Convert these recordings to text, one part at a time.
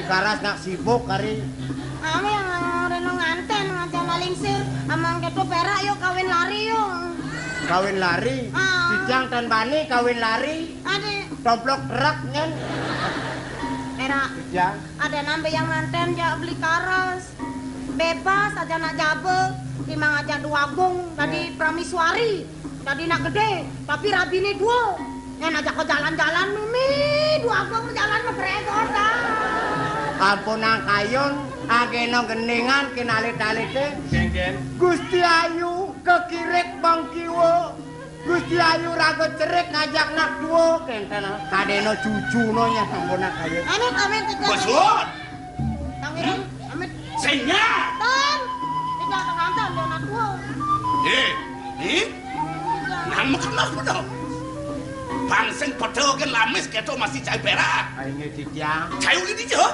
karas nak sibuk kari. Ame yang reno nganten ngajan lingsir. Amang ketu perak yuk kawin lari yuk. Kawin lari. Dijang dan bani kawin lari. Ade. Domplok truk nyen. Perak. Dijang. Ada nambe yang nganten ya beli karas. Bebas aja nak jabe. Timang aja dua gong dari pramisuari. Jadi nak gede. Tapi rabine dua. Yang ajak ke jalan-jalan Mimi. Dua gong jalan megregor dah. Ampun nang kayon. Ageno geningan kinalit-alite. Geng-geng. Gusti Ayu kekirik bang kiwo. Gusti Ayu rago cerik ngajak nak duo. Kenten kadeno cucuno nya ampun nang kayon. Amit. Bosot. Tangiran, amit. Senya. Tan. Tidak nganten dia nak duo. Nang makan apa dong? Pangseng padha kan lamis keto masih cai perak. Ayo Dijang. Cai uli di jo.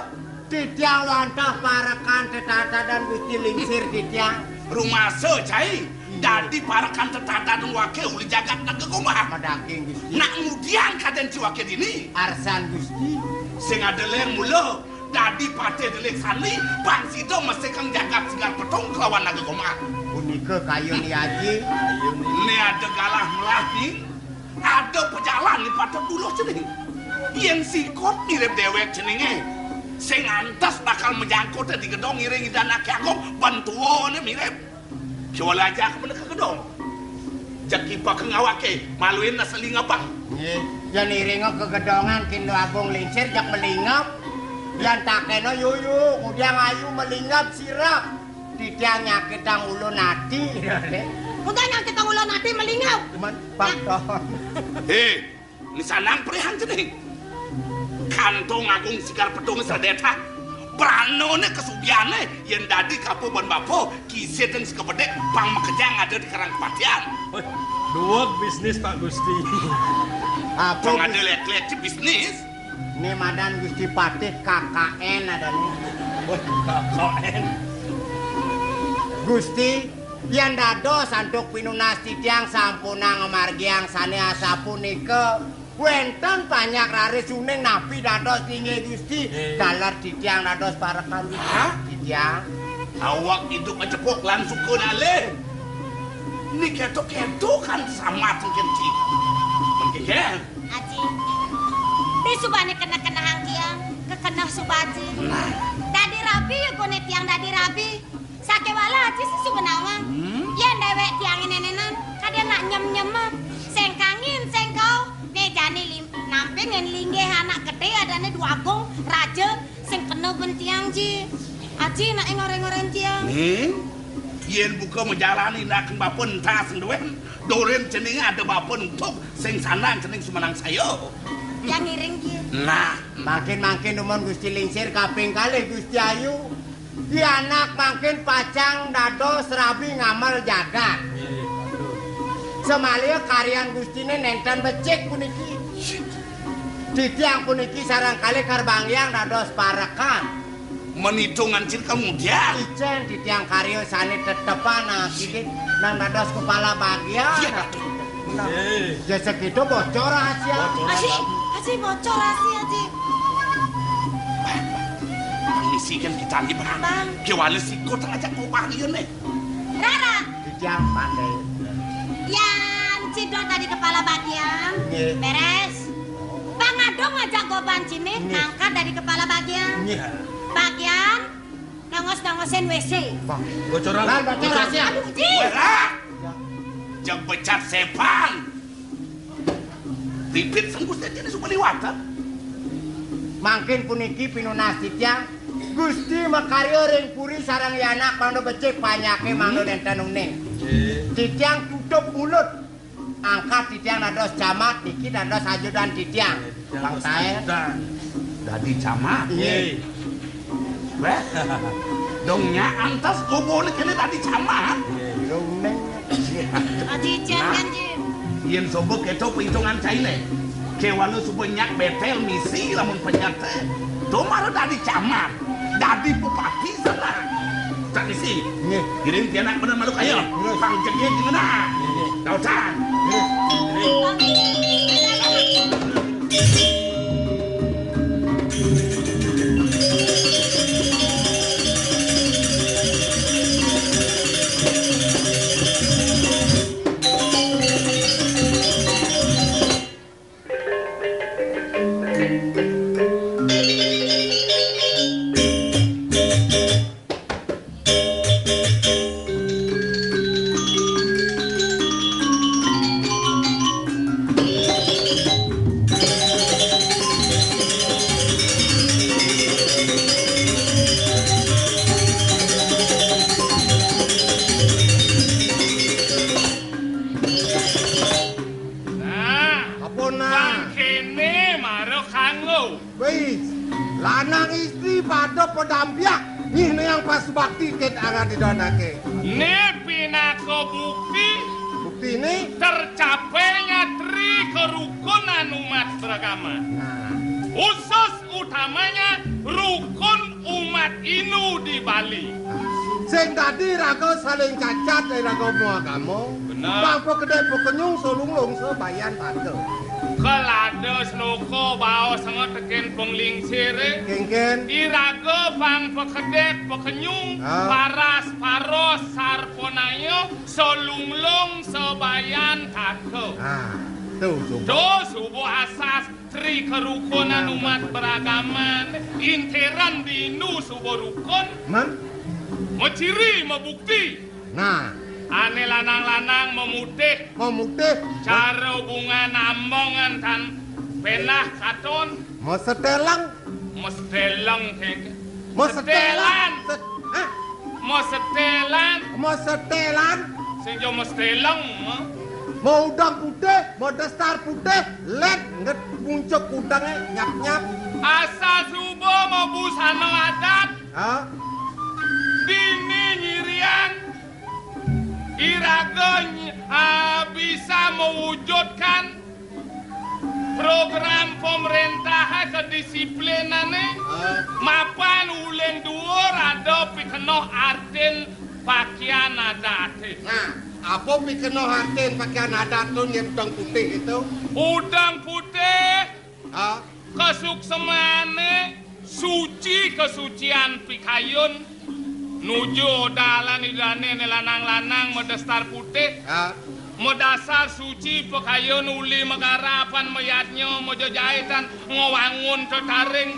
Dijang wantah parakan tetata dan Gusti Lingsir Dijang. Rumah so cai. Dadi parakan tetata dan wakil uli jagat nak kekumah. Madaking Gusti. Nak kemudian kaden ci wakil ini. Arsan Gusti. Sing ada ler mulo. Dadi pate delek sani. Bang Sido mesti kang jagat singar petong kelawan nak kekumah. Punike kayu ni Haji. Ini ada galah melah nih. Ada pejalan di pada buluh cening. Yang sikot mirip dewek ceningnya. Sing antas bakal menjangkut di gedong ngiringi dan aki agung bantuannya mirip. Coba aja aku ke gedong. Jaki pak ngawake maluin na selinga bang. Yan iringo ke gedongan kindo agung lingsir jak melingap. Yan takeno yuyu kemudian ayu melingap sirap. Tidak nyakit ang ulo nati. Udah nyakit ang ulo nati melingap. Cuman pakton. Ini sanang perihan cening. Kantong agung sikar pedong sadeta. Pranone kesugiane yang dadi kapo ban bapo kisah dan sekepedek pang mekejang ada di Karang Kepatian. Dua bisnis Pak Gusti. Pang ada lihat-lihat di bisnis. Ini madan Gusti Patih KKN ada nih. KKN. Gusti yang dados santuk pinunas titiang sampuna ngemargiang sane asapunike wenten banyak rare suning napi dados tinggi Gusti dalar titiang dados parakan titiang awak itu kecepok langsung ke dalem ini ketok-ketok kan sama tengkenci mengkeken Aji di subane kena-kena hangkiang kekena subaji dadi rabi ya kone tiang dadi rabi sake wala aji sih subenawa yen dewek tiang nenenan kadang nak nyem-nyem sengkangin sengkau jani namping yang linggih anak gede adanya dua gong raja sing kena bentiang ji aji nak ngoreng-ngoreng tiang yen buka menjalani nak bapun entah senduwen doren cening ada bapun untuk sing sanang cening sumenang sayo yang ngiring ji nah makin umon Gusti Lingsir kaping kali Gusti Ayu di anak makin pacang dados rabi ngamal jagat semalia karyan Gustine nenten becek puniki. Titiang puniki sarang kali karbangyang dados parakan. Menitungan cir kemudian. Icen titiang karyo sani tetepan kini nang dados kepala bagian. Ya segitu bocor rahasia. Aji bocor rahasia Aji. Misikan kita nih bang. Kewala sikot aja kau bagian nih. Rara. Titiang pandai. Yang Cidot tadi kepala bagian beres. Bang Adong ngajak goban cini ngangkat dari kepala bagian. Bagian nongos-nongosin WC. Bocoran. Bocor rahasia. Aduh, Ji. Jang pecat sepan. Pipit senggus aja nih suka liwatan. Makin puniki pinunas titiang Gusti makaryo ring puri sarang yanak mangdo becek panyake mangdo nenten ning. Titiang tutup mulut. Angkat titiang dados camat niki dados ajudan titiang. Bang Tae. Dadi camat. Iya. Weh. Dongnya antas gobone kene tadi camat. Dong neng. Aji jangan Ji. Yen sobo keto perhitungan caile. Kewalu subanyak betel misi lamun penyate. Domar dadi camat. Dadi bupati sana. Tak misi. Kirim tianak bener maluk ayo. Bang jengnya gimana? Kau can. pedampiak. Ini yang pas bakti ket angga didonake. Ini pinako bukti Bukti ini. tercapainya tri kerukunan umat beragama. Nah, Khusus utamanya rukun umat Inu di Bali. sing tadi raga saling cacat raga agama. Benar. Bangko gede pekenyung solunglung sebayan tante. Kelada seloko bau sangat teken penglingsir. Kengken. Iraga bang pekedek pekenyung paras paros sarponayo solunglung sebayan tako. Ah, tuh sumpah. Do subuh asas tri kerukunan umat beragama interan di nu subuh rukun Man. maciri membukti Nah, ane lanang-lanang memutih mau mutih. cara hubungan ambongan tan penah katon Mau setelang. mestelang keke Mau setelan Hah? mau setelan Mau setelan. sing jo mestelang Mau udang putih, mau dastar putih, let nget puncak udangnya nyap-nyap. asa subuh mau busana adat Hah? dini nyirian iraga bisa mewujudkan program pemerintah kedisiplinan mapan uleng dhuwur ada pikenoh artin pakaian adat. Nah, apa pikirno hartin pakaian adat tuh yang udang putih itu? Udang putih Hah? kesuksemane suci kesucian pikayun nuju dalan idane lanang-lanang medastar putih Hah? medasar suci pikayun uli megarapan mayatnya mojo jahitan ngawangun tetaring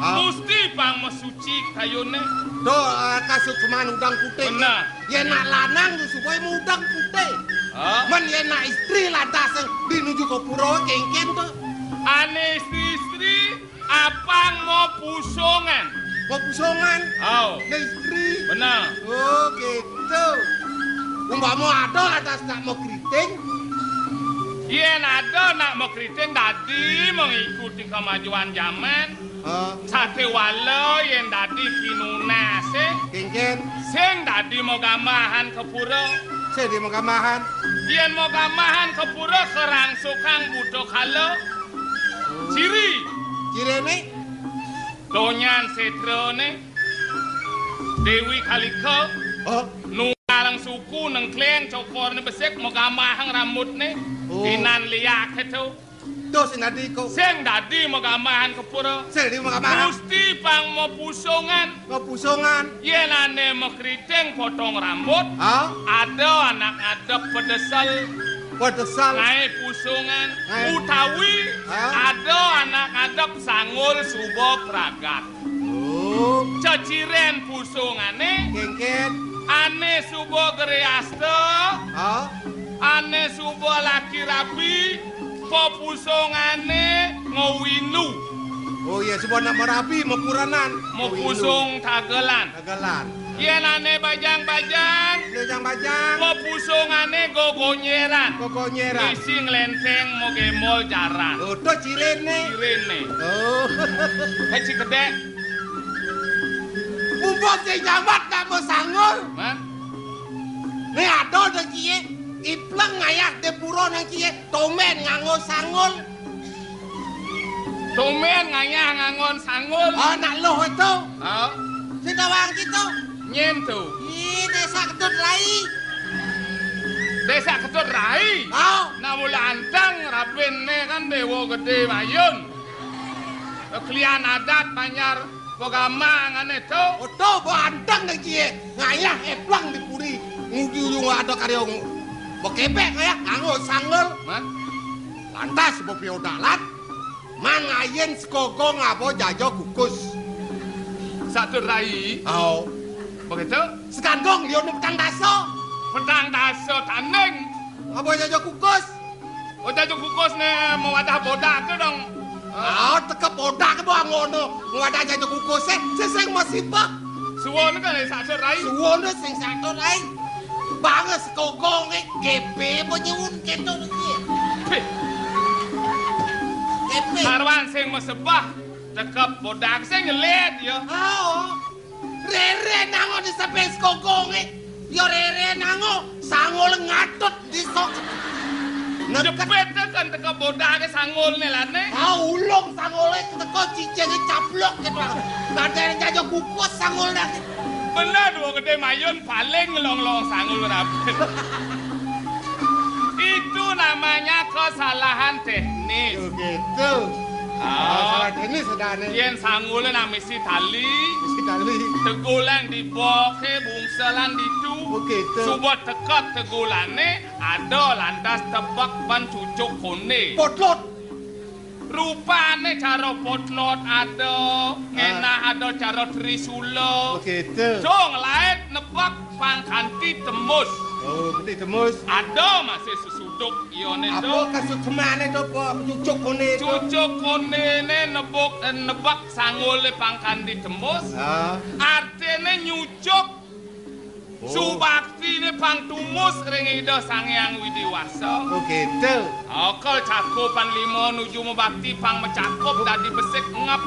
Gusti pang mesuci kayune Tuh kasut keman udang putih. Benar. Ya nak lanang tuh supaya mau udang putih. Man ya nak istri lantas dinuju ke pura kengken tuh. ane istri apang mau pusongan Mau pusongan. oh Ya istri. benar Oh gitu. Umpama ada lantas tak mau keriting. yen ada nak mau keriting tadi mengikuti kemajuan zaman sate walo yen tadi pinunase Kengken. sing tadi mau gamahan ke pura Saya di Megamahan. yen mau gamahan ke pura kerangsukan budok halo ciri Cirene. donyan setrone Dewi Kaliko Oh. nungalang suku nang kleng cokor ni besek mau gamahang rambut ni Oh. inan liak itu Tuh sinadiko. sing tadi mau gamahan ke pura Saya di Megamahan. Gusti pang mau pusongan Mau pusongan. yen ane mau keriting potong rambut Ah. ada anak adep pedesal Pedesal. ngai pusongan Ngai. utawi Ah. ada anak adep sangul subo pragat Oh. ceciren pusongane Kengken. ane subo gereaste Ah. ane subo laki rapi popusongane ngowinu Oh iya sebuah nama rapi mau puranan. mau pusong tagelan Gagelan. yen ane bajang-bajang Bajang-bajang. mau pusongane gogonyeran Kokonyeran. isi ngelenteng mau gemol jaran Oh tuh cirene. irene Oh. heci kedek Mumpung si jamat gak mau sangul. man Nih ada dan kie. Ipleng ngayak de puro nang kie. Tomen nganggo sangul. tumen ngayah ngangon sangul Oh nak loh itu. oh Si tawang gitu. nyentu Ih desa ketut lai. desa ketut rai Oh. namula antang rabin ne kan dewa gede mayun klian adat banyar pagama ngane to Oh tuh bandang nang kie. Ngayak eplang di puri. Ngudi ujung ada karyong. Bokepek kayak nganggo sangul. man Lantas bopio dalat. Man ngayen sekogong apa jajo kukus. satu rai Oh. begitu Sekandong dia petang daso. pedang daso tanding Apa jajo kukus? udah cukup kos ne mau ada bodak ke dong Ah, teka bodak ke bawah ngono. Ngada jajo kukus seseng masih pak. suwon kan satu rai Suwono sing satu lain. Banget sekogong GP penyewun keto iki. GP. sarwan sing mesebah cekap bodak sing nyelet ya Oh, di sepes kokonge. Yo rere nango sangol ngatut di sok. Jepet kan teka bodake sangolne lane. Ulung sangole teko cicenge caplok gitu. Badane jajo kukus sangolnya. Bener dua gede mayun paling ngelong-long sangul rapi. Itu namanya kesalahan teknis. Gitu. Salah teknis sedane. Yen sangule namisi tali. Mesti kali. Tegulan di boke bungselan ditu. Begitu. Subuh tekat tegulane ada lantas tebak ban cucuk kone. Potlot. Rupane cara potlot ada, ngenah ada cara trisula. Begitu. Dong lain nebak pangkanti temus. Oh, berarti temus. Ada masih sesuduk ione Apa do. kasut semane to cucuk kone itu? Cucuk kone ne nebak sangole pangkanti temus. Artine nyucuk subakti ne pangtumus ring ida Sangyang Widiwasa. Oh, gitu. Akal cakupan limo nuju membakti pang mecakup dadi besik ngep.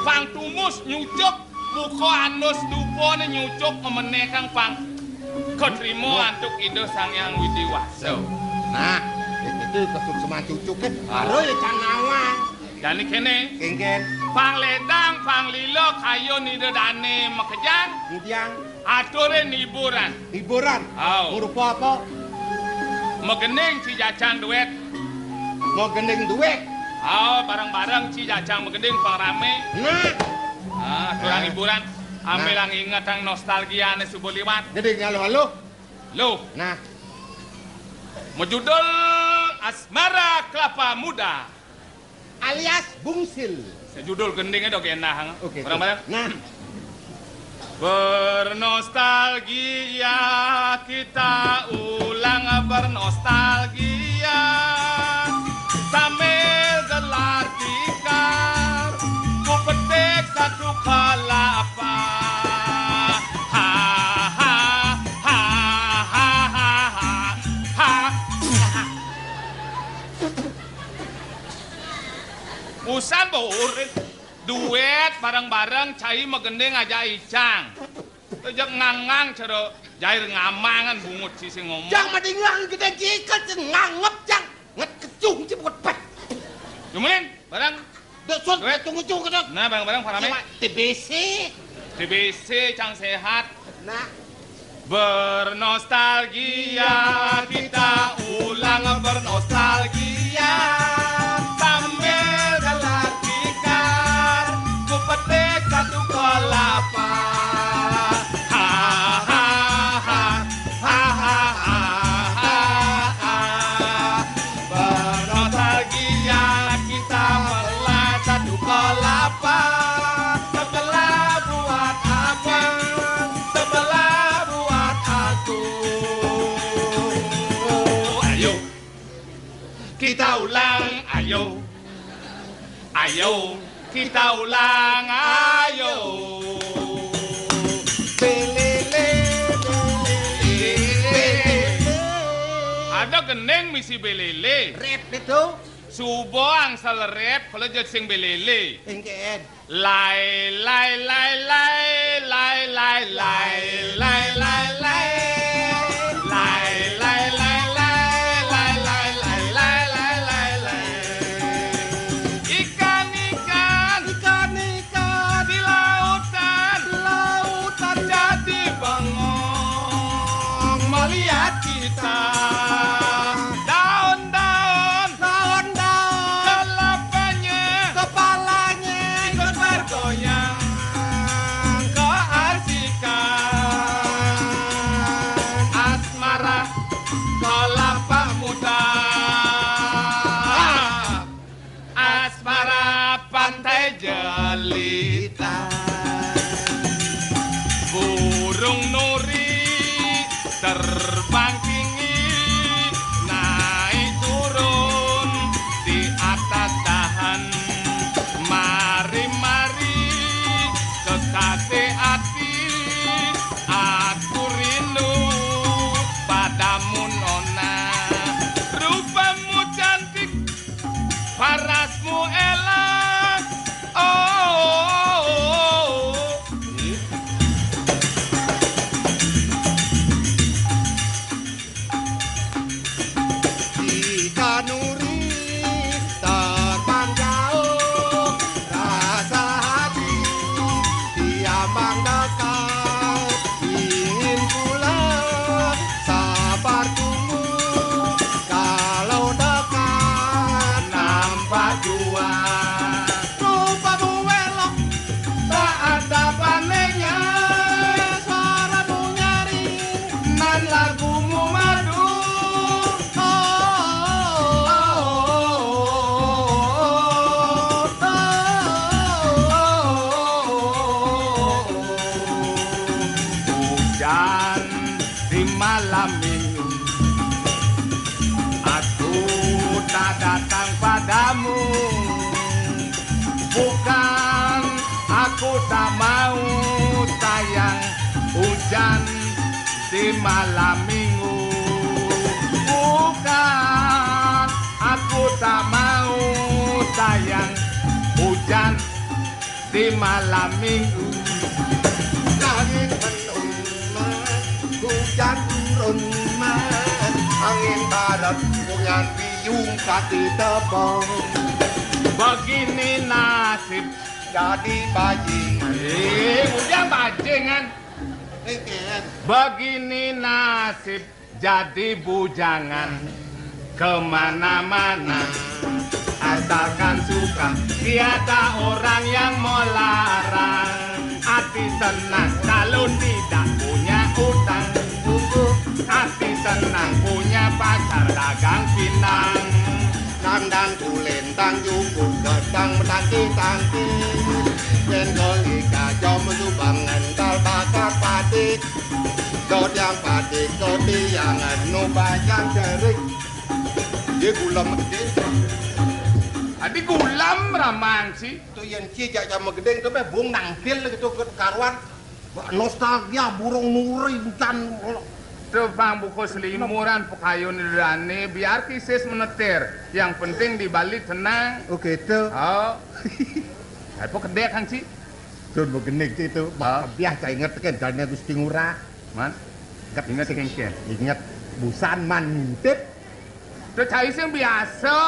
Pangtumus nyucuk buka anus dupone nyucuk memenekang pang ketrimo antuk ida Sangyang Widiwasa. Nah, itu kasut semane cucuk kan. Baru ya canawang. Dani kene Kengken. pang ledang pang lilo kayo nida dane makejang Kemudian ature hiburan. hiburan. Au. Rupa apa? Megening ci jacang duet. Mau gendeng duit. Bareng-bareng ci jacang megening pang rame. Nah, Aturan hiburan. Ambilang ingat ang nostalgia ne subuh liwat. jadi halo-halo. Loh, Nah, menjudul Asmara Kelapa Muda. alias bungsil. Sejudul gendingnya dok enak. Oke. Bareng-bareng. Nah, Bernostalgia kita ulang bernostalgia sambil gelar tikar ku petik satu kelapa ha ha ha ha ha ha ha. Usan borit duet bareng-bareng cai megendeng aja icang. Tejak ngangang cara jair ngamangan bungut si ngomong. Jang madingang gede jikat ngangep jang. Nget kecung cepet pet. Gimana? Barang Desot Duet. cung-cung kedok. nah barang-barang parame. TBC. TBC cang sehat. Nah, Bernostalgia kita ulang bernostalgia sambil gelar tikar ku petik satu kelapa ha ha ha ha ha ha ha. Bernostalgia kita melah satu kelapa sebelah buat apa sebelah buat aku. Ayo kita ulang, ayo ayo kita ulang, ayo. belele, Ada geneng misi belele. rap itu. Subo angsal rep kalau jadi sing belele. Kengken. Lai lai lai lai lai lai lai lai lai lai lai lai lai lai lai lai lai lai lai lai. Ikan-ikan Ikan-ikan di lautan jadi bengong melihat kita. Daun-daun daun-daun kelapanya kepalanya ikut bergoyang keasikan asmara kelapa muda asmara pantai jelita burung nuri terbang tinggi naik turun di atas dahan mari-mari kekasih hati aku rindu padamu nona rupamu cantik parasmu elok oh, oh, oh, oh. gampang dekat, ingin pula sabar tunggu. Kalau dekat nampak jua, rupamu welok tak ada panennya, suaramu nyaring nan lagumu madu. Hujan di malam minggu, aku tak datang padamu. Bukan aku tak mau sayang, hujan di malam minggu. Bukan aku tak mau sayang, hujan di malam minggu. Langit penuh mas, hujan turun mas, angin barat dengan biung kaki tebang. Begini nasib jadi bajingan. Hujan bajingan. Begini nasib jadi bujangan, kemana-mana asalkan suka, tiada orang yang mau larang. Hati senang kalau tidak punya utang, hati senang punya pacar dagang pinang. Kandang kulentang cukup gedang menangki-tangki, jengkol ika jom subangan kal bakar patik, dot yang patik kodiangan nubayang cerik. Dia gulam gedeng. Adi gulam ramang sih. Itu yang cijak sama gedeng itu bung nangkil gitu ke karuan. Nostalgia burung nuri bukan. Tebang buku selimuran pekayun rane biar kisis menetir. Yang penting di Bali tenang. Oke itu. Oh. Apa kedek kan sih? Tuh begenik itu. Biasa ingat kan dalnya Gusti Ngurah. Man. Ingat kengken. Ingat busan man ngintip. Tuh cai sih biasa.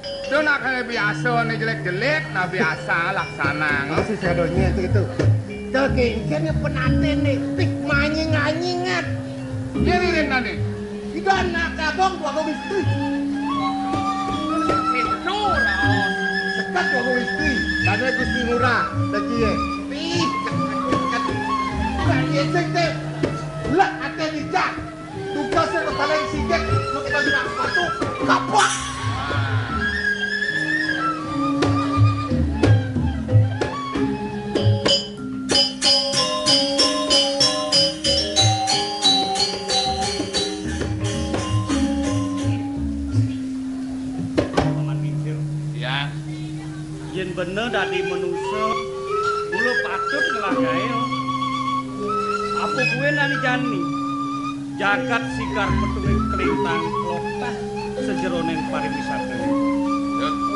Tuh nak kayak biasa nih jelek-jelek, nah biasa laksana. Oh si sedonya itu. Tuh kengkennya penaten nih, tik manying-anyingat. Dia lirin nanti. Itu anak kabong dua kau istri. Itu lah. Sekat dua kau istri. Karena Gusti Ngurah, lagi ya. Ih, sekat. Kaya sengte. Lek ate dijak. Tugasnya kepala yang sikit. Kita bilang batu. Kapok. Bener dari manusia, mulu patut ngelagain. Apa gue nani jani? Jagat sikar petunjuk kelintang lokah sejeronen pariwisata.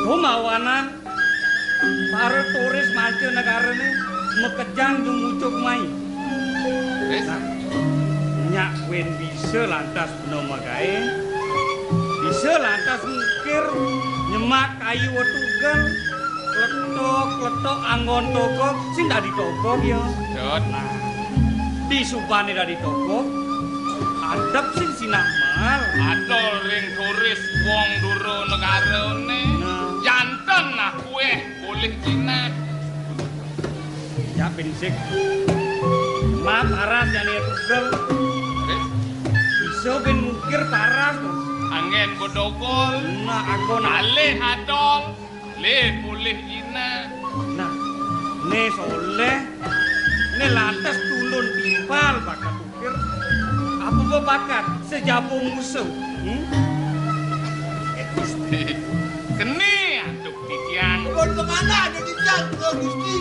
Humawana para turis macam negara ni mekejang jumucuk mai. Nyak wen bisa lantas benar magai, bisa lantas mukir nyemak kayu watugan. Kletok anggon toko sing dak ditoko ya. Nah, di supane dak ditoko adep sing sinah mal. Adol ring turis wong duro negarane. Janten nah kue boleh jinak. Ya pinsik. Maaf aras jane tugel. Bisa ben mukir taras. Angin bodogol. Nah, anggon alih adol. Le boleh ina. Nah, ne soleh, ne lantas tulun timpal bakat ukir. Apa bakat sejabu musuh? Gusti, keni aduk titiang. Kon kemana ada titiang ke Gusti?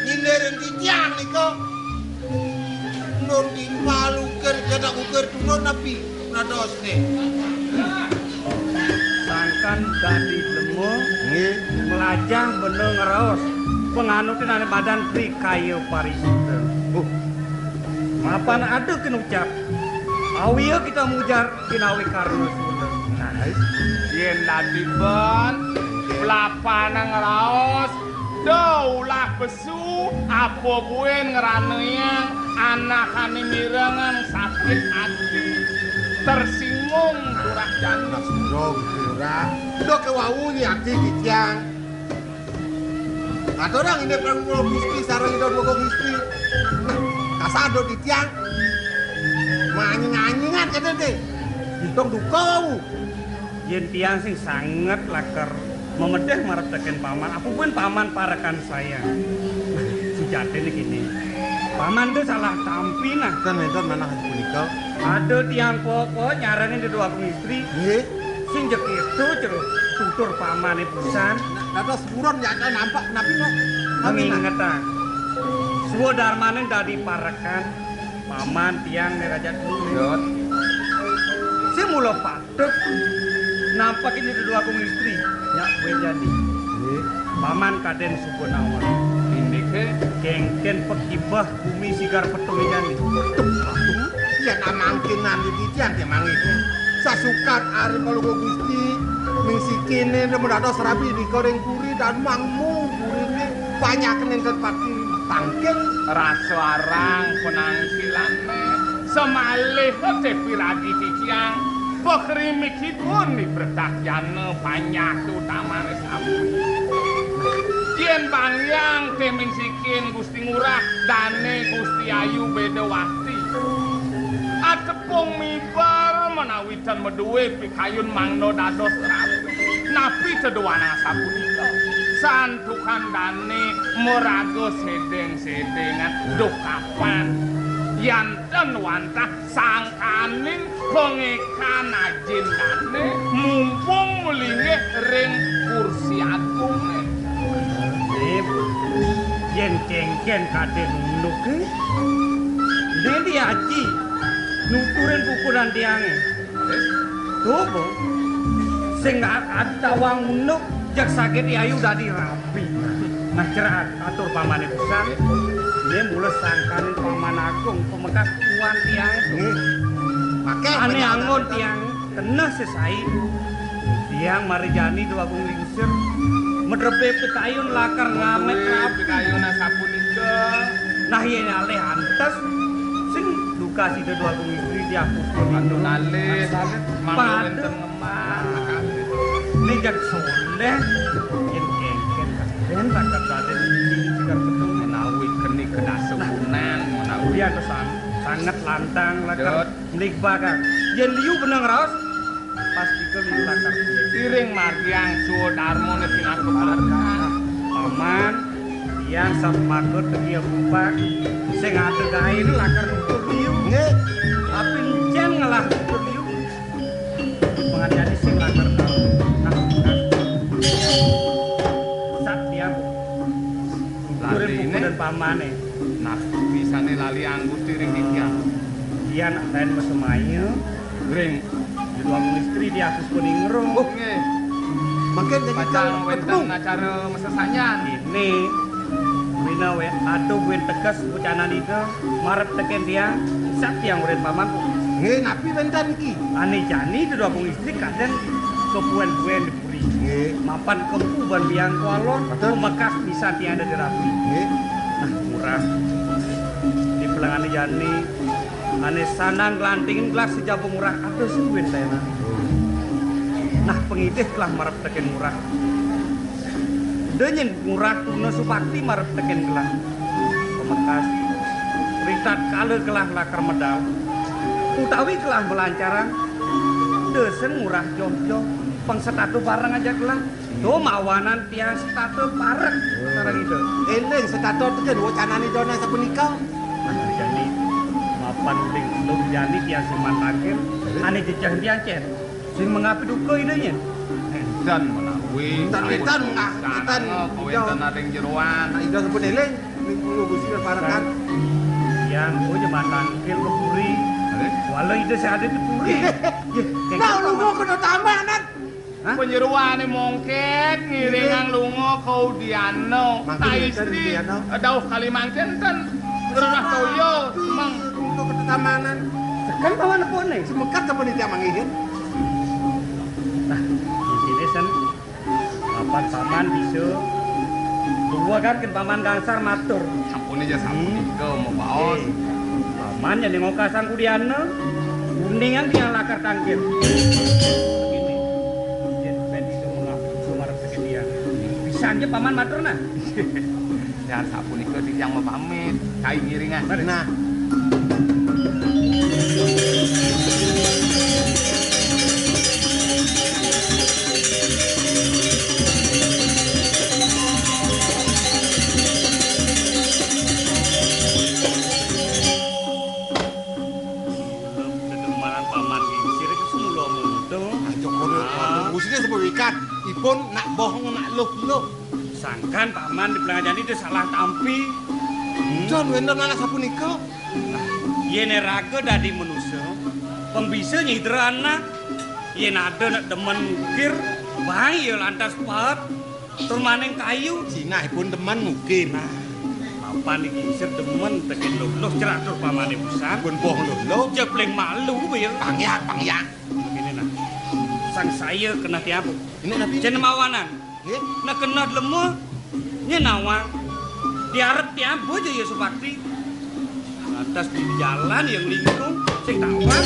Nyinderin titiang nih kok. Non timpal ukir, jadak ukir tulun napi nados nih. Sangkan dari lemo, melajah bener ngeraos, penganutin ane badan pri kayu parisita. Mapan ada kenucap, awiya kita mujar kinawi karno sunda. Yen tadi ban, pelapan ngeraos, Daulah besu apa gue ngeraneang anakane mirengan sakit hati tersinggung curah janas Dong, curah. Do kewawuni akti ditiang. Ada orang ini perlu Gusti sareng do dua Gusti. Nah, kasado ditiang. Manying-anyingan kene teh. Ditong duka. Yen tiang sing sangat laker memedeh marep teken paman. Apa pun paman parekan saya. Nah, sejatine gini. Paman tuh salah tampi nah. Kan enten mana haji punika? Ada tiang pokok nyarani di dua istri. Nggih. Sing jek itu terus tutur pamane pisan. Dados buron ya nampak napi no. Mengingat suwo darmane dadi parekan paman tiang derajat dulu. Si mula patek nampak ini dua istri. Ya gue jadi. Paman kaden Subonawan. Ini ke gengken pekibah bumi sigar petung jani. Ya namangkin nanti ditiang ya mangi. Sasukat ari kalau Gusti mingsikine mendados rabi digoreng puri dan mangmu purine banyak ning pati tangkin rasuarang penangsilane semalih teh piragi titiang pekrimikipun di berdakyane banyak utamane sabu yen pangyang teh mingsikin Gusti Ngurah dane Gusti Ayu Bedawati atepung mibar menawi ten meduwe pikayun mangno dados rapi napi teduana sapunika santukan dane merago sedeng-sedengan dukapan yanten wantah sangkaning pengekan ajin dane mumpung melinge ring kursi agung yen cengken kaden nuke Dendi aji nuturin pukulan tiangnya. Tuh, Bu. Sing atawang nuk jak sakit ayu dadi rapi. Nah cerak atur pamane pisan. Dia mulai sangkanin paman agung pemekas tuan tiang itu. Ane angon tiang kena sesai. Tiang marijani dua agung lingsir. Medrebe petayun lakar ngamet rapi kayuna sapunika. Nah yen ale antes sing duka si dua agung istri dihapus andun alih mangga wonten ngemah. Ini jak soleh yen kengken kaden rakat kaden sigar petung menawi geni kedasukunan menawi anu sangat lantang lakar mlik bakar yen liu benang raos pasti ke liu lakar iring margiang suwo darmone pinaku barka paman yang samakut dia bupak sing ate gawe lakar nutur liu nggih tapi jen ngelah nutur liu pengajari sing lakar dan pamane nah bisane lali anggus tiring dikian dia nak lain mesemaya ring dua istri di atas kuning ngerung nggih makin jadi pacar wenten acara mesesanya ini wina we atuh wen tegas ucanan itu marep teken dia sak yang urin paman nggih napi wenten iki ane jani dua istri kadang kepuan-puan dipuri nggih mapan kempuban biang kualon mekas bisa tiada dirapi nggih nah murah di pelangane jani ane sanang glantingin gelas sejauh murah atau suwin tena nah pengitih telah marep teken murah denyen murah tuna supakti marep teken gelas pemekas ritat kale gelah lakar medal utawi gelah melancaran desen murah joh-joh pengsetatu bareng aja gelah tuh mawanan tiang setatu bareng cara gitu eling setatu teken wacanane dona sapunika nah jadi mapan uling lu jani tiang siman takir ane jejak diancen sing mengapi duka idenya dan menawi Tan wenten aring jeroan ida sepun eling minggu gusti parekan yang oh jaman tangkil kepuri walau ide seade di puri nah lungo kena tamanan penyeruane mongket ngiringang lungo kaudiano ta istri dauh kali mangken ten gerah toyo mang lungo kena tamanan kan pawan pone semekat apa nih tiang mangin nah ini sen papan paman bisa Dua kan paman gangsar matur. Sampun aja sapunika mau baos. Paman yang ngokasan kudiana. Kuningan dia lakar tangkir. Begini. Yen ben iso ngapus marep dia. Bisa aja paman matur nah. Ya sapunika tiyang mau pamit. Kai ngiringan. Nah, Ikan, ipun nak bohong nak luh. Sangkan paman di pelanggan itu salah tampi. John wenten anak sapunika. Yen raga dadi manusia, pembisa nyidra anak. Yen ada nak demen ngukir, bae ya lantas pahat. Tur maning kayu. Sinahipun teman ngukir. Papan iki sir demen teken luluh cerak tur pamane pisan. Pun bohong luh. Jepleng malu ya. Pangyak. Begini nah. Sang saya kena tiapu. Ini nabi. Jen mawanan. Nggih. Nak kena lemah. Nyenawa. Diarep tiapu aja ya Supakti. Atas di jalan yang lingkung sing tawang.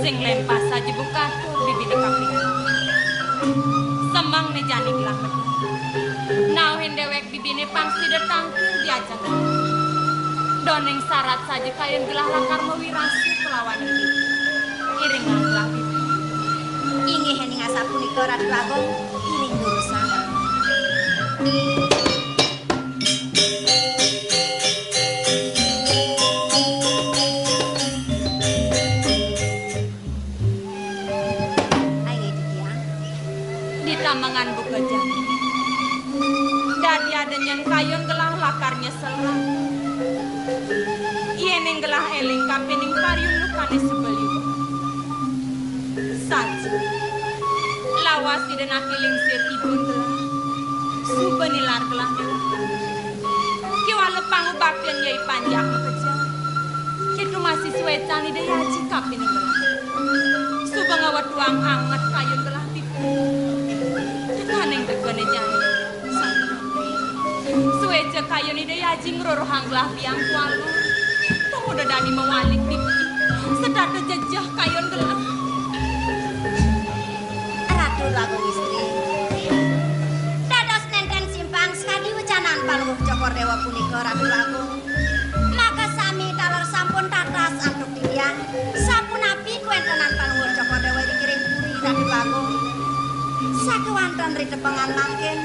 Sing lempas saja buka bibi dekapin. Semang ne jani gelang betul. Nauhin dewek bibine pangsi detangkil diajak. Doning syarat saja kayan gelah lakar mewirasi pelawan ini. Iringan gelah bibi. Ingi hening asapunika Ratu Agung iring urusan. Tambangan buka jani. Dadi adenyen kayon gelah lakarnya selah. Iening gelah eling kapening pariung lukane sebeliu. Saji. Lawasi dan akiling sir ibun gelah. Subenilar gelah gelah. Kiwa lepang ubakyan yai panjang kejar. Kitu masih suwecan ide yaji kapening gelah. Subangawat tuang anget kayon gelah tipu. Kaneng tegone jani. Suweja kayo ni daya jing rorohang gelah biang kualu. Tunggu dadani mewalik pipi. Sedada jejah kayon gelah. Ratu Agung istri. Dados nenten simpang sekali ucanan paluh Cokor Dewa punika Ratu Agung. Maka sami taler sampun tatas antuk tidiang. Sampun api kuentenan paluh Cokor Dewa dikirim puri Ratu Agung. Sakewanten rite pengan mangkin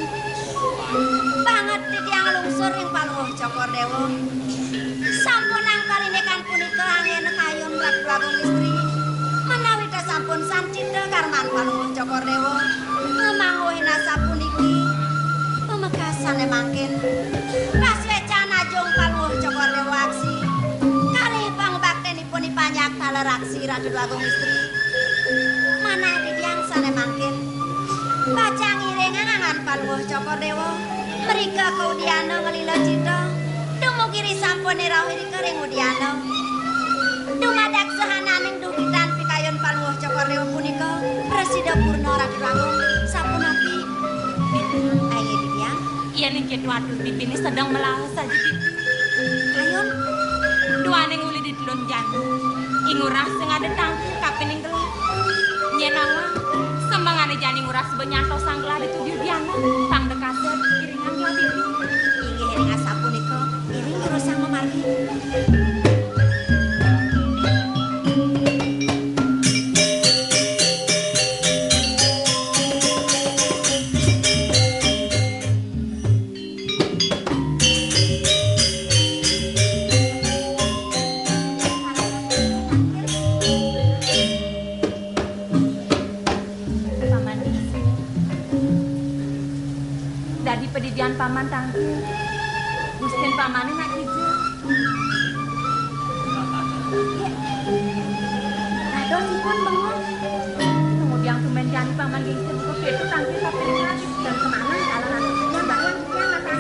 banget titiang lungsur ing paluh Cokor Dewa. Sampun angkalinekan punika angin kayon Ratu Agung istri. Menawi sampun sancita karman paluh Cokor Dewa. Ngemanguhin asa puniki pemekasan mangkin. Paswecan ajung paluh Cokor Dewa aksi. Kali pangbaktenipun ipanyak taler aksi Ratu Agung istri. Mana titiang sane mangkin. Bacang irengan paluh Cokor Dewa. Mereka kaudiana ngelila cita. Dumukiri sampun irawiri kering udiana. Dumadak sehananing dukitan pikayon paluh Cokor Dewa punika. Presida Purna Ratu Agung sampun api. Ayo dibiang. Iya ning kitu aduh pipini sedang melahas saja pipi. Ayon. Duaning uli ditelun jani. Ingurah sing ada tangkil kapening gelah. Nyenawa. Sembangane jani nguras benyanto sanggelah dituju diana. Pang dekaset iringan gelah bibi. Inggih iringan sang memargi. Pedidian paman tangki, Gustin pamane nak hijau. Ada sipun bengong. Kemudian tumen jani paman gengsi buka pintu tangki sampai lagi dan kemana kalau nanti yang bangun yang mata.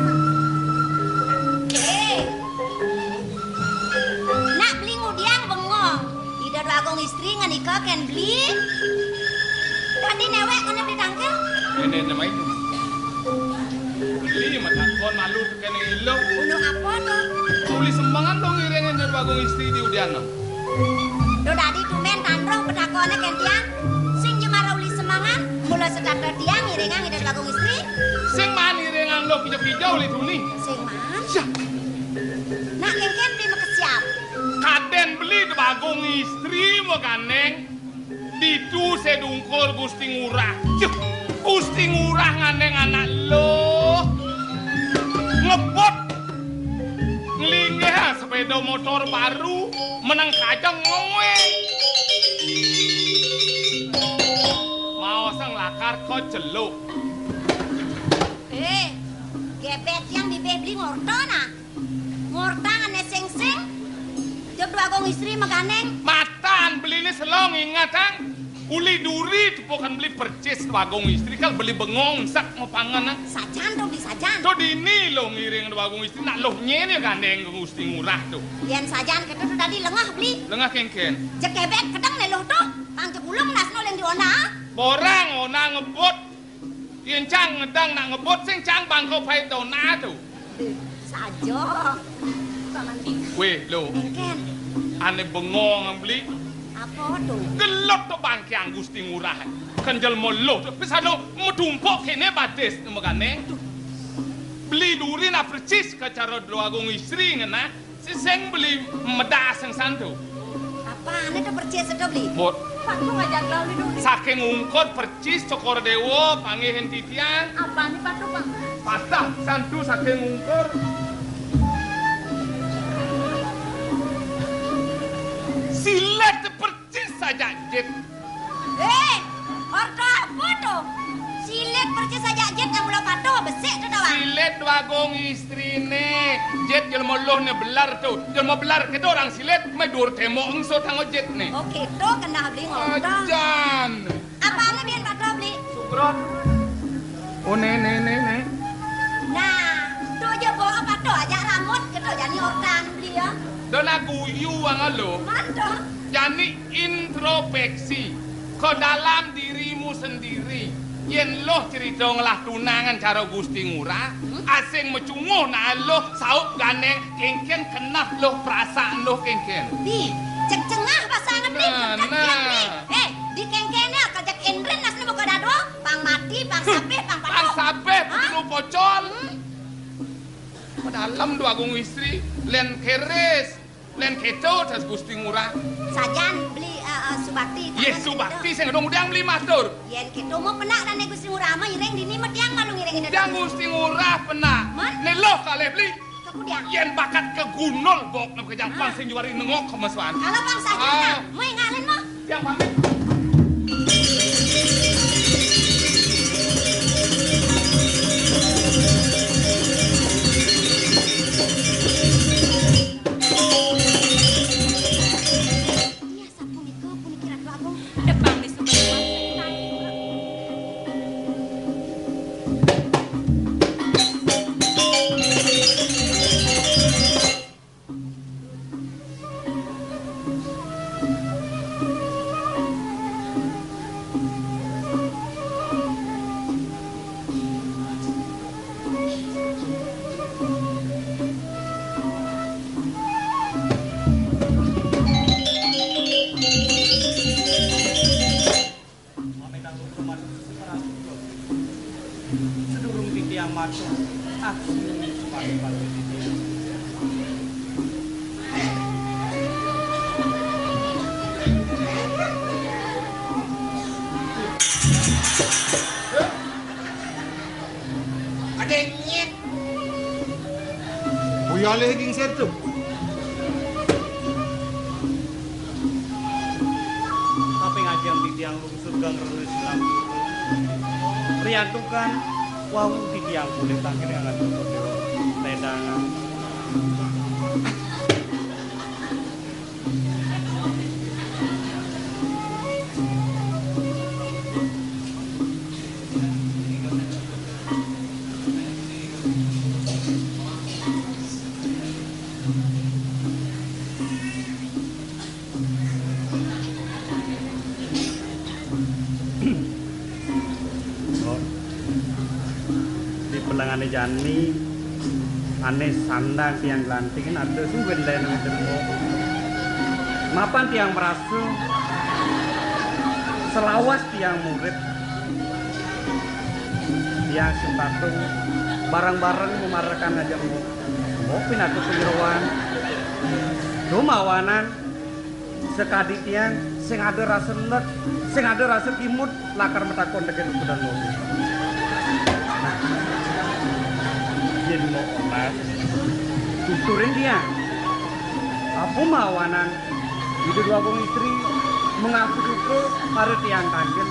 Nak beli ngudiang bengong. Tidak ada agong istri nganika kan beli. Tadi newek kena beli tangki. Ini nama itu. Beli mata kon malu kene ilo. Ulu apa tuh? Uli sembangan dong ngiringin dari bagong istri di udiano. Do dadi tumen tandrong pedakone kan tiang. Sing jemara uli semangan, mula sedar tiang ngiringan dari bagong istri. Sing man ngiringan lo kijau-kijau uli tuli. Sing man? Nak kengken beli makesiap. Kaden beli di bagong istri mo ganeng. Ditu sedungkul Gusti Ngurah. Gusti Ngurah nganeng anak lo. Ngebot ngelingeh sepeda motor baru menang kajang ngowe mau sang lakar kau celuk gebet yang dibeli ngorta nah ngorta ngane sing-sing jab dua istri maganeng matan beli ini selong ingatan uli duri bukan beli percis bagong istri kan beli bengong sak mau pangan sajan tuh di sajan tuh di ini lo ngiring bagong istri nak lo nyene gandeng ke Gusti Ngurah tuh yen sajan kita tuh tadi lengah beli lengah kengken jekebet kedeng le lo tuh pang jebulung nasno yang diona borang ona ngebot yen cang ngedang nak ngebot sing cang bangko pai dona tuh sajo paman weh lo engken ane bengong beli apa tuh? Gelot tuh bangkiang Gusti Ngurah. Kenjel molo tuh bisa lo metumpok kene batis megane. Beli duri na percis ke cara doagung istri ngena. Siseng beli medas yang santu. Apa ane tuh percis itu beli? Bot. Patu ngajak lauli dulu. Saking ungkot percis cokor dewo pangihin titian. Apa nih patu bang? Patah santu saking ungkor. Silet percis saja jet. Ordo apa tuh? Silet percis saja jet yang mula patuh besek tuh tawang. Silet wagong istri ne. Jet jelma loh ne belar tuh. Jelma belar kita orang silet medur temo engso tango jet ne. Oke tuh kena beli ngordo. Ajan. Apa ane biar patuh beli? Sukron. Oh ne. Nah, tuh aja bawa patuh aja rambut kita jadi ordan beli ya. Dan aku yu angalo. Mantap. Jani introspeksi ke dalam dirimu sendiri. Yen loh cerita ngelah tunangan cara Gusti Ngurah, asing mecunguh na loh saup gane kengken kenah loh perasaan loh kengken. Di cengah pasangan beli. Nah. Di kengkennya kajak Indren nasnya buka dado, pang mati, pang sape, pang patuh. Pang sape, dulu pocol. Dalam dua agung istri, len keres. Len keto tas Gusti Ngurah. Sajan beli subakti. Yes, subakti saya ngedong udang beli matur. Yen keto mau penak dan Gusti Ngurah mah ireng dini mah tiang malu ngireng ini. Yang Gusti Ngurah penak. Neloh kali beli. Kemudian. Yen bakat ke gunul bok nam kejang pang sing juari nengok kemesuan. Kalau bang saja mau ngalin mah. Yang pamit. Bioleh gingsir tuh. Tapi ngajang di tiang lungsur gang renis Islam. Riantukan wau di tiang boleh tangkir yang ada tedangan. Pelangane Jani aneh sandang tiang gelanting ada sungguh lain ngedemo mapan tiang merasu selawas tiang murid tiang sempatung bareng-bareng memarahkan aja mau pinatu penyeruan domawanan sekadi tiang sing ada rasa let sing ada rasa kimut lakar metakon dengan ukuran mobil. Yen mau olah tuturin dia apa mawanan itu dua kong istri mengaku duka pada tiang kangen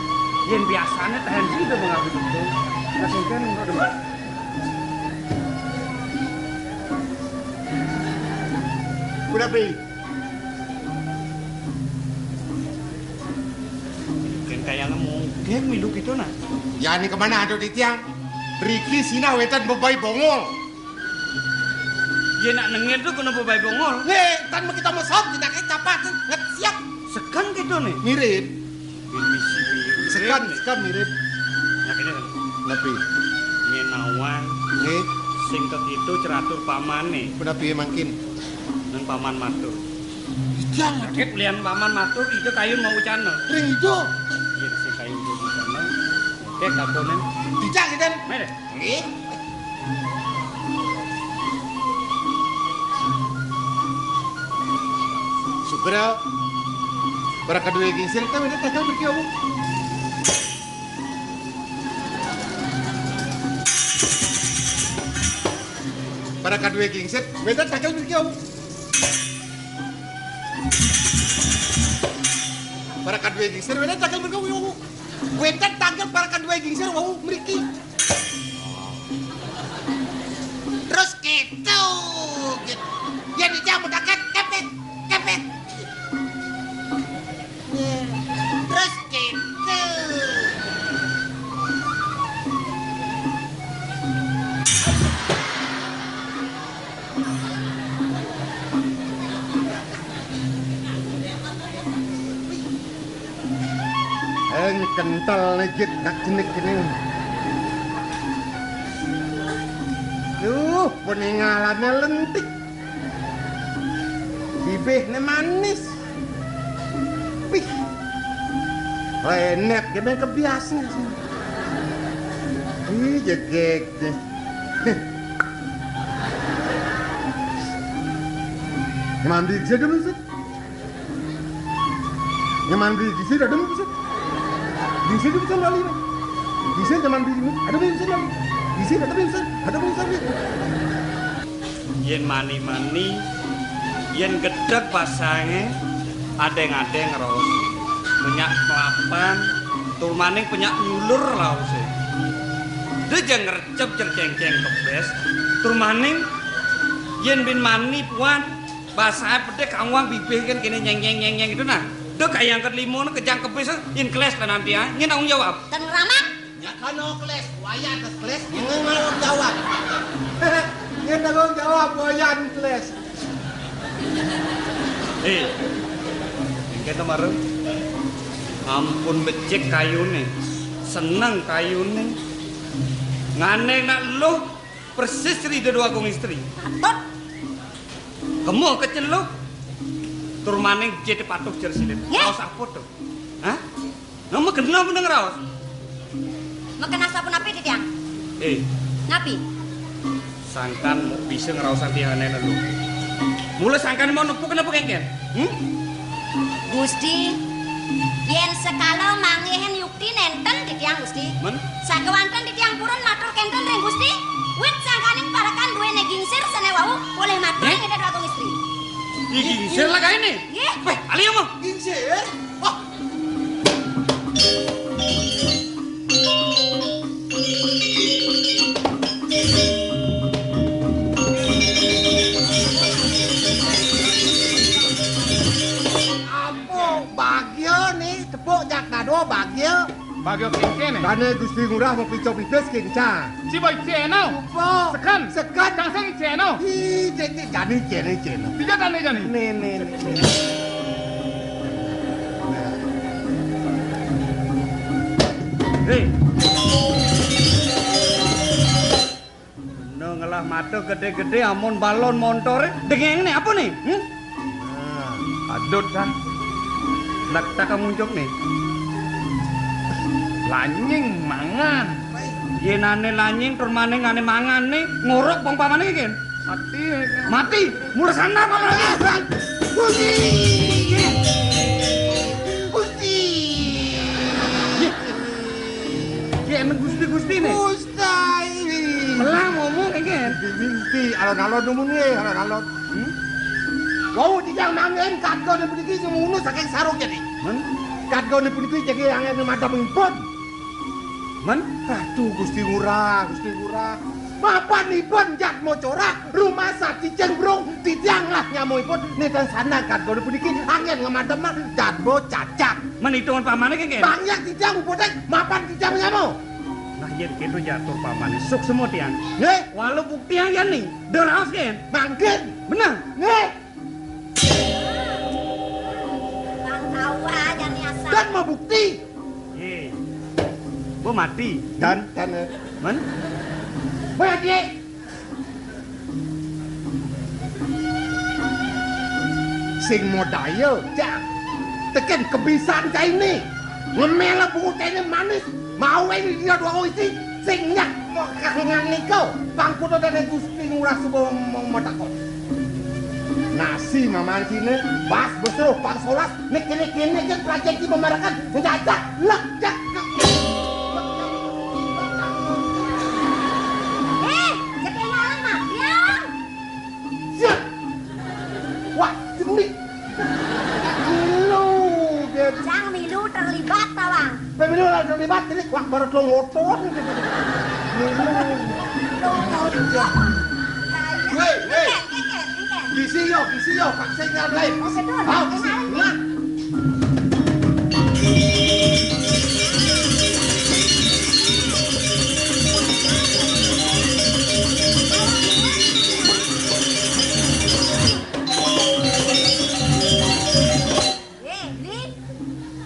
yen biasanya tahan sih udah mengaku duka kasih kan untuk debat Udah pi. kan kayaknya mungkin milu gitu nah Ya ini kemana ada di tiang? Riki sina wetan bebai bongol. yen nak nengir tuh kena bebai bongol Hei, tan mau kita masuk tidak capat nget siap. sekan gitu nih Mirip. misi Sekan mirip. yakinnya kan Lebih. ngenawang Nih, sing itu ceratur pamane udah pi makin. nang paman matur Tiang Ket lian paman matur itu kayun mau ucana ring itu. yen sing kayun mau ucana oke kadonen Dijak kita. mere Nih. Supra para kedua gingsir kita udah tagal pergi aku. Para kedua gingsir, udah tagal pergi aku. Para kedua gingsir, udah tagal pergi aku. Wetan tanggal para kedua gingsir wau mriki. Terus gitu. Ya dijam dekat kepet. Terus gitu. Kental legit nak jenik gini. Peninggalannya lentik. Bibihnya manis. Wih. Renet gimana kebiasaan sih. Ih, jegek deh. Mandi bisa dulu sih. Mandi bisa ada dulu sih. Bisa bisa lali. Bisa zaman dulu. Ada bisa lali. Bisa ada bisa. yen mani-mani yen gedeg pasangnya adeng-adeng ros minyak kelapan tur maning penyak nyulur lause dia jangan ngercep cerceng-ceng kebes tur maning yen bin mani puan bahasa pedek kangwang bibih kan kini nyeng-nyeng gitu nah dia kayak yang kelima kejang kebes yen keles lah nanti ya ini tanggung jawab Dan ramak Ya kan keles, wayan ke keles, yang jawab. Yang tanggung jawab wayan keles. Kita marah. Ampun becek kayune, seneng kayune. Ngane nak lu persis rida dua kong istri. Atut Kamu kecil lu. Tur maning jadi patuk jersilit. Ya. Raos apa tuh? Hah? Nama kenal meneng raos? makan asap napi di tiang. Napi. Sangkan mau bisa ngerausan tiangannya lu. Mulai sangkan mau nepuk kenapa kengken? Gusti, yen sekala mangihen yukti nenten di tiang Gusti. Men? Sakewanten di tiang purun matur ngatur kenten ring Gusti. Wit sangkaning parakan duwene gingsir sene wau boleh mati ngene kakung istri. Gingsir lah kae ini. Nggih. Weh, ali omong. Gingsir. Wah. Tepuk jak nado bagyo. Bagyo kene. Kane Gusti Ngurah mau picok pipes kenca. Si boy cheno. Apa? Sekan. Sekan. Kang sing cheno. Ih, jadi cheno. Tiga tane jani. Ne. Hei. No ngelah mata gede-gede amun balon montore. Dengeng nih apa nih? Adut kan. Nak tak muncul nih. Lanying mangan. Yenane lanying tur maning ngane mangan nih ngorok bang pamane iki. Mati. Mulai sana apa lagi? Gusti. Ya emang Gusti nih. Ustai. Melah ngomong iki. Mimpi alon-alon numune, alon-alon. Wau dijang mangen katgone puniki ngono saking sarung jadi. Men, katgone puniki jadi angin madam impun. men, Aduh Gusti Ngurah. Mapanipun jak mocorak rumah sakit cengrung titiang lah nyamuipun netan sana katgone puniki angin ngemademan jadbo cacak. men hitungan pamane iki. Banyak titiang upotek mapan titiang nyamu. Nah yen gitu jatuh pamane suk semua tiang. Nggih, Walau bukti yang nih, deraus kan? mangken. Benar. Nggih, Bang tahu aja nih asal. dan mau bukti. Ye. Gua mati. Dan Men, Bagi sing modaya jak teken kebisan cai ini ngemela buku cai manis mau ini dia dua isi sing nyak kok kasengan niko pangkuto dan Gusti Ngurah subuh mau nasi maman sini pas besar pas solas nek kene kan pelajar di memarakan menjajak lejak Ketinggalan mah, ya. siap wah cemik lu dia Jang Milu terlibat tawang. pemilu lah terlibat ini wah baru lo ngotot Weh, gisi yo, pak saya nyam lain. Mau gisi, lah.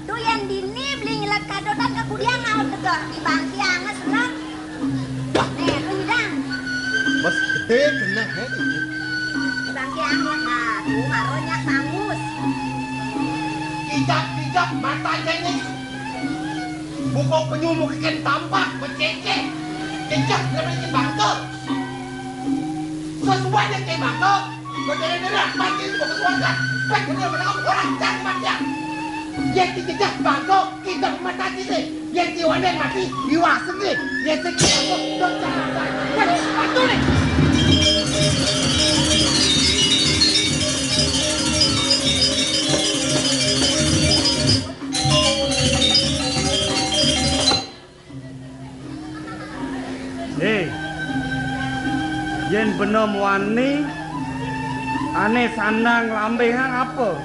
Tuh yang dini beli nyelat kado dan kemudian ngau tegak di bangki anges lah. Tuh hidang. Bos gede kena Bangki anges lah. Tuh haronya sangus. Kijak mata ini. Buka penyumuk ikan tampak, becece. Kijak namanya bangko. Sesuanya kayak bangko. Berderet-deret, mati itu kesuaga. Baik bener menangkap orang jangan mati. Yang dijejak bangko, kita mata sini. Yang diwanen mati, diwasen nih. Yang sekitar kok, dong jangan. Wah, bantu nih. Hei, yen bener wani, aneh sandang lambehan apa?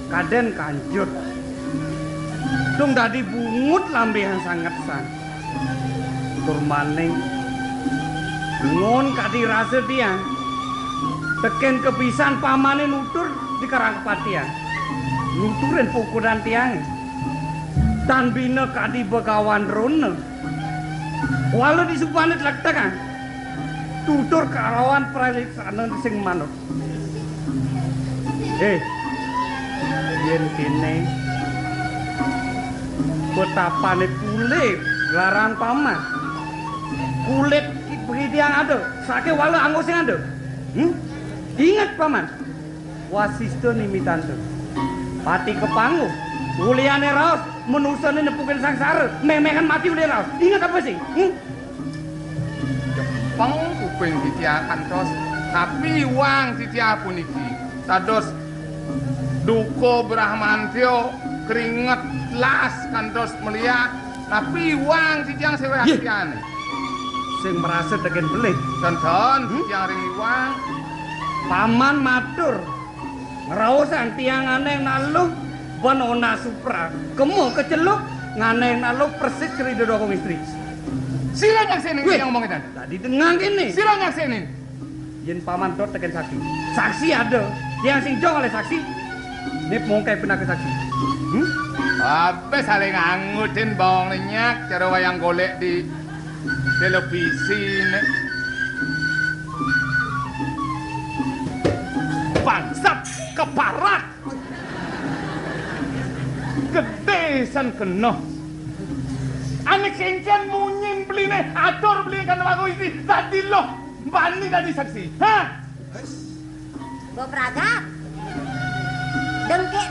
Kaden kanjut. Tung dadi bungut lambehan sangat sang. Tur maning, ngon kadi rasa dia. Teken kepisan pamane nutur di karang kepatian. Nuturin pukulan tiang. Dan bina kadi begawan rona. Walau di supane tlaktakan tutur karawan pralik sana sing manut. Yen kene betapane kulit larang paman. Kulit begitu yang ada, sake walau anggo sing ada. Ingat paman. Wasisto nimitante. Pati kepangu. Uliane raos menusane nepukin sangsara, memehan mati uli raos. Ingat apa sih? lempeng kuping titiang kantos tapi wang titiang puniki tados duko Brahmantio keringet las kantos melihat tapi wang titiang sewa titiane sing merasa tegen belik tonton titiang ringi wang paman matur ngerausan tiang aneh naluh Banona Supra kemu keceluk nganeh naluh persis cerita dokong istri sila nyaksinin yang ngomong itu tadi dengang ini sila nyaksinin yen paman dot tegen saksi ada yang sing jong oleh saksi ini mongkai pernah ke saksi apa saling angutin bawang lenyak cara wayang golek di televisi nih bangsat keparat gede san kena anak kengkian munyin beli nih atur beli kan aku isi tadi loh bani tadi saksi hah Go Pragat. Dengkek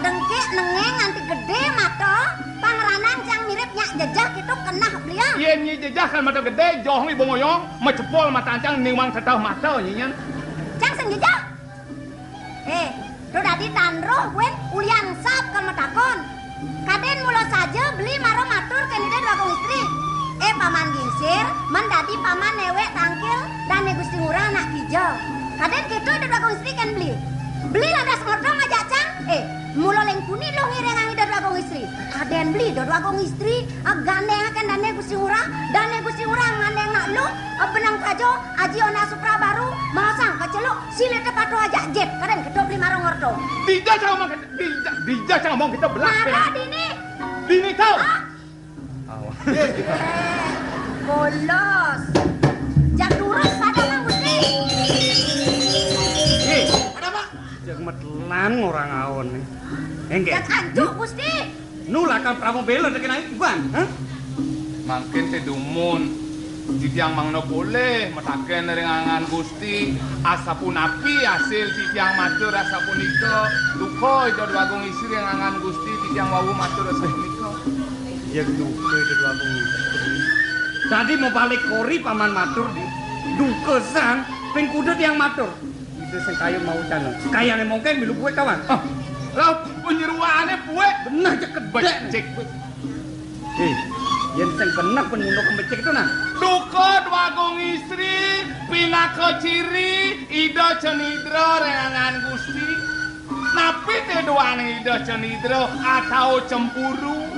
nengeng nganti gede mata pangranan yang mirip nyak jejak itu kena beliau. Iya nyi jejak kan mata gede johong ibu ngoyong mecepol mata ancang niwang ketau mata nyinya. Cang sing jejak. Tu dadi tanroh wen ulian sap kan matakon. Kaden mula saja beli maro matur kenide dua istri. Paman gingsir mendadi paman newek tangkil dan Gusti Ngurah anak kijo. Kaden kitu ada dua istri kan beli. Beli landas ngodong ngajak cang. Mula lengkuni lo ngireng angi dari dua istri. Kaden beli dari dua istri. Gandeng akan dane Gusti Ngurah. Dane Gusti Ngurah ngandeng nak lu. Benang kajo aji ona supra baru. Masang keceluk sile tepatu ajak jet. Kaden kitu beli maro ngordo. Dija cang ngomong kita belah. Mara dini. Dini tau. Bolos. Jak lurus pada Mang Gusti. Ada apa? Jak metelan orang awon nih. Enggak. Jak anjuk Gusti. Nulakan pramu bela dengan iban, hah? Mungkin te dumun. Titiang mangno boleh metaken ringangan Gusti asapun api hasil titiang matur asapun iko duko itu dua istri ringangan Gusti titiang wawu matur asapun iko. Ya duka itu dua istri. Tadi mau balik kori paman matur di duka sang pengkudet yang matur. Itu sing kayu mau canon. Kayane mungkin milu kue kawan. Lah penyeruane kue bener cek becek. Yen sing bener penunduk kembecek itu nah. Duko dua istri pinako ciri ido cenidro rengangan Gusti. Napi te dua ido cenidro atau cemburu.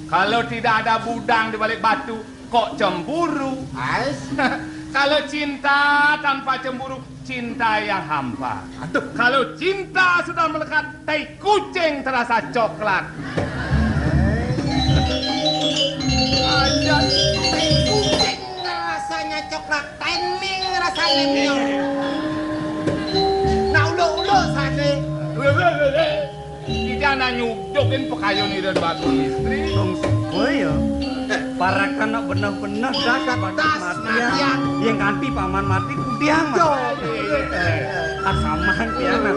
Kalau tidak ada budang di balik batu, kok cemburu? Kalau cinta tanpa cemburu, cinta yang hampa. Aduh, kalau cinta sudah melekat, tai kucing terasa coklat. Ada tai kucing rasanya coklat, timing rasanya miong. Nah ulo sana. Tidak nak nyudokin pekayon itu batu istri. Oh iya. Para kanak benar-benar dasar matian. Yang ganti paman mati kudiang mas. Asaman piana.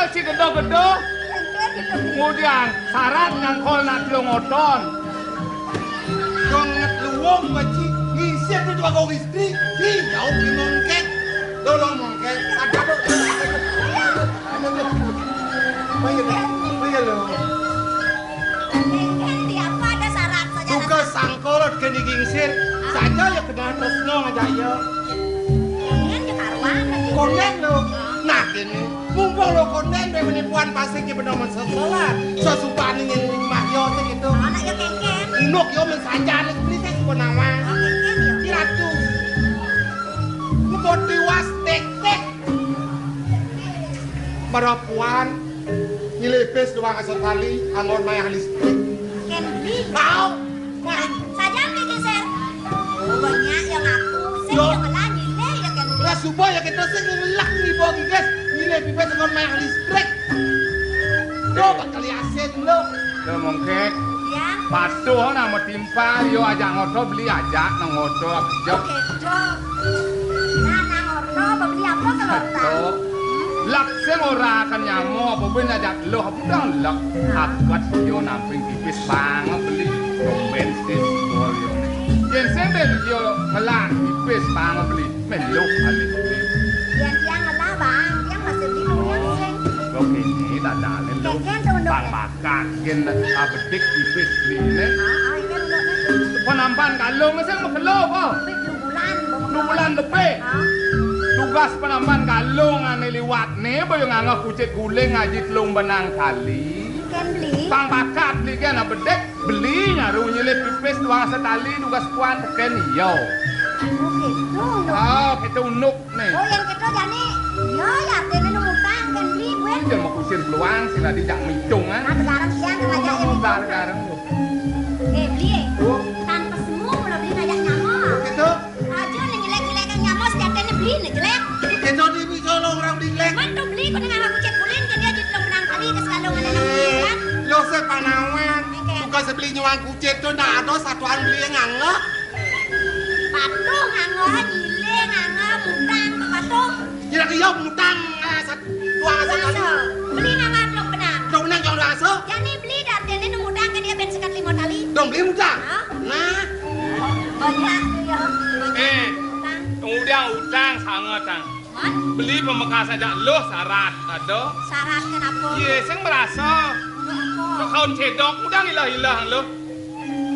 Si gedo-gedo kemudian syarat ngangkol nak ngodon Konget luwung baci ngisir di dua istri. Jauh di mongket. Tolong mongket. Bayar lo. Di apa ada syarat saja. Buka sangkolot kini gingsir. Saja ya kena resno ngajaya. Kongen ke karuan. Kongen lo. Nah kini mumpung lo konten dari penipuan pasik di bernama setelah sesupani yang mahyo gitu. Anak ya kengken. Nuk yo mensanjane beli saya suka nama. Kengken ya. Kiratu. Ngebot diwas tek-tek. Perempuan nyelipis doang sekali angon mayang listrik. Kenbi. Kau Saja bikin ser. Banyak yang aku. Saya yang lagi deh ya Kenbi. lah supaya kita sing ngelak nih bogi guys. Nyelipis angon mayang listrik. Lo bakal asin lo. Lo mungkin Tiang. Patuh nama timpal yo ajak ngoto beli ajak nang ngoto jok. Kedo. Nah, nang orno beli apa kelontar? Lak sing ora akan nyamo apa ben ajak lo budang lak. Akat yo namping tipis banget beli bensin yo. Yen sing ben yo melang tipis banget beli melu kali. Yen tiang ngelah bang, tiang masih bingung yang sing. Kok ini tak dalem lo. Bang bakat yen abedik tipis beli ne. Ini uluknya. Penampan kalung sing mekelo kok. 2 bulan. 2 bulan lebih. Tugas penampan kalung ane liwat ne boyo nganggo kucit guling ngaji telung benang kali. Ken beli. Bang bakat beli kan bedek beli nyaru nyilip pipis tuang setali tugas kuat teken yo. Oh gitu. Oh, kita unuk nih. Oh yang gitu jani. Yo ya tene nu utang ken beli gue. Jangan mau kusir peluang sih tadi jak micung ah. Nah sekarang siang ngajak yang sekarang. Beli. Tanpa semua udah beli ngajak nyamuk. Gitu. Aja nih jelek-jelekan nyamuk sejatanya beli nih jelek. Kita di bisa lo orang di lek. Mantu beli kau dengan aku cek kulin kan dia jadi menang kali ke sekalongan yang kan. Lo sepanawan. Bukan sebeli nyuang kucit tuh ndak ada satuan beli yang ngangek. Patuh nganggo nyile nganggo mutang patuh. Kira dia mutang tuang sekali. Beli nangan lo benang. Dong nang jong laso. Jadi beli dan dia nu mutang kan dia ben sekat 5 kali. Dong beli mutang. Nah. Banyak ya. Kemudian utang sangat tang. Beli pembekas aja lo syarat ada. Syarat kenapa? Iya, sing merasa. Apa? Kau cedok udah hilang lo.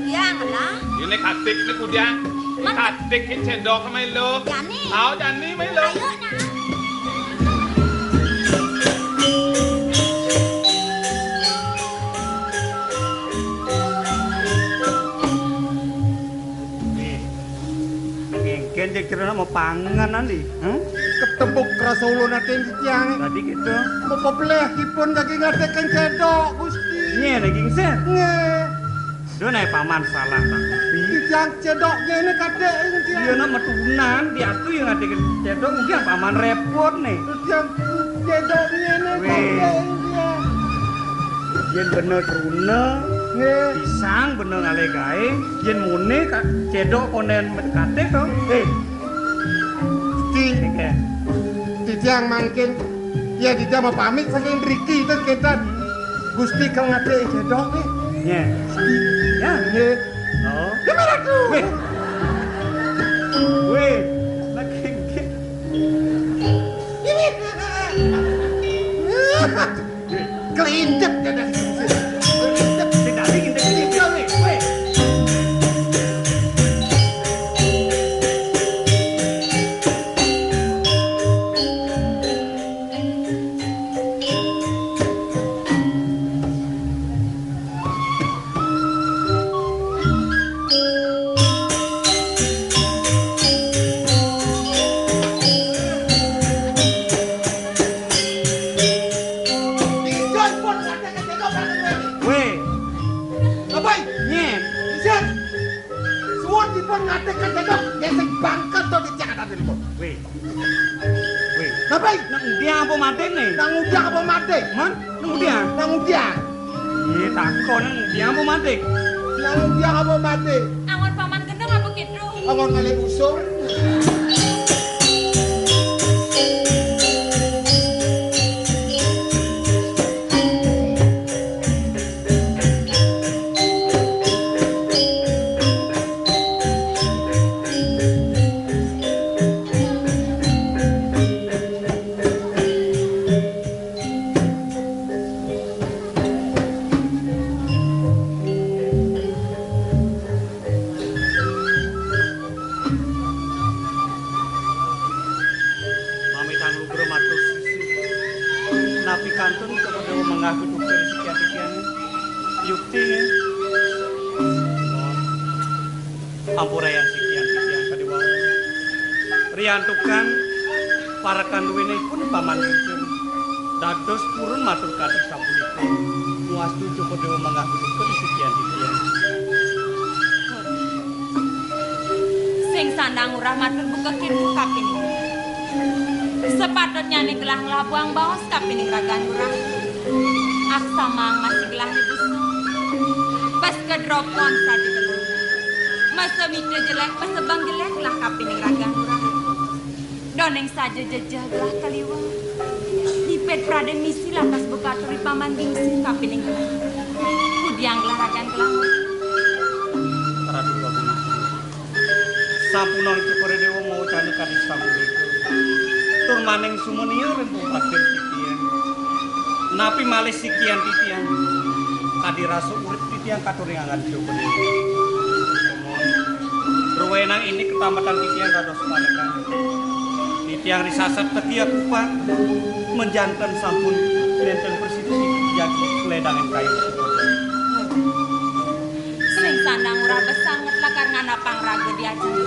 Ya ngalah. Ini katik ni kudiang. Katik ini cedok sama lo. Jani. Tahu Jani mai lo. Ayo nah. Ngengken cek cerita mau panganan nih. Ketembuk rasa ulun atin tiang. Tadi gitu. Apa peleh kipun kaki ngatekan cedok Gusti. Nye naging sen. Nge. Do naik paman salah tak. Tiang cedoknya ini kadek ini tiang. Dia nak metunan dia tuh yang ada cedok mungkin paman repot nih. Tiang cedoknya ini Weh. kadek ini tiang. Yen bener runa, Nge. pisang bener ngale gae, yen mune cedok konen kate to. Di tiang mangkin. Ya di tiang mau pamit saking Riki itu kita. Gusti kang ngate cedok nih. Nye. Ya, Nge. oh. Gimana tuh? Weh, lagi Kelintip jadi. tidak ingin kecil nih. Weh. Weh, Apa? nye. Isan. Suwon dipun ngatekan cedok. Yang bangkat tuh di tiang tadi itu. Weh. Weh. Apa? Nang dia apa mati nih? Nang udiang apa mati? Man, nang dia. Nang udiang. Iya takon nang dia apa mati? Nang udiang apa mati? Awan paman gendeng apa gitu? Awang ngalih usung. Pamitan lugro matur susu. Napi kantun kepada mengaku dokter sekian-sekian. Yukti ya. Ampurayan sekian-sekian kadi wau. Riyantukan para kanduwene pun paman ingsun. Dados purun matur kathah sapunika. Muastuju kepada mengaku dokter sekian-sekian. Sing sandang urah matur buka kitu kaping. Sepatutnya nih gelah ngelabuang bawas kapining ragan urah. Aksa mang masih gelah di busuk. Pas kedropon saja gelang. Masa mitra jelek, masa bang jelek lah kapining ragang murah. Doneng saja jejah belah kaliwa. Dipet praden misi lantas bekaturi paman gingsi kapining gelang. Kudiang gelah ragang gelang. Ratu Bagus. Sampunan cukure dewa mau cani kadis sambung itu. Tur maning sumenia rembung patir titian. Napi malih sikian titian. Kadi raso urip titian katuringan cukure. Ruwenang ini ketamatan titian dados parekan. Titian risasat tekia kupat menjantan sampun nenten persisi jadi keledangin kayu. Sing sandang ora besanget lah karena napang raga diajar.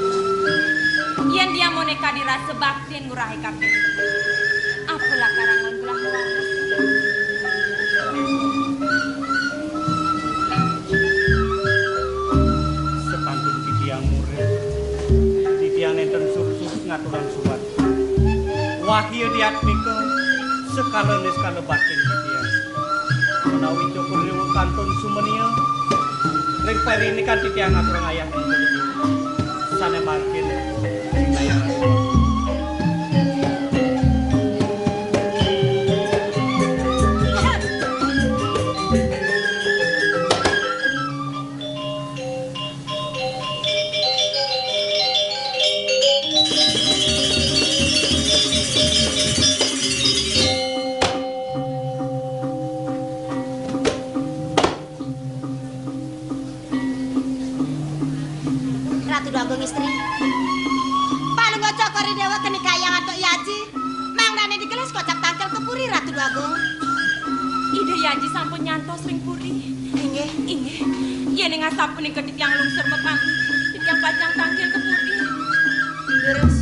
Yen dia moneka dirasa baktin ngurahi kabeh. Apalah karangan belah waras. Sepantun titiang murid, titiang nenten sur-sur ngaturan subat. Wahyu diatmika sekala batin titiang. Menawi cukur rewa kantun sumenia. Ring peri ini kan titiang ngaturan ayah sana makin istri. Paling ngocok kori dewa kenikayang atau yaji. Mang nane digelis kocak tangkel ke puri Ratu Dwagung. Ide yaji sampun nyantos ring puri. Inggih. Yen ing asapun ing kedit yang lungsur mepang. Yang pajang tangkel ke puri. Terus.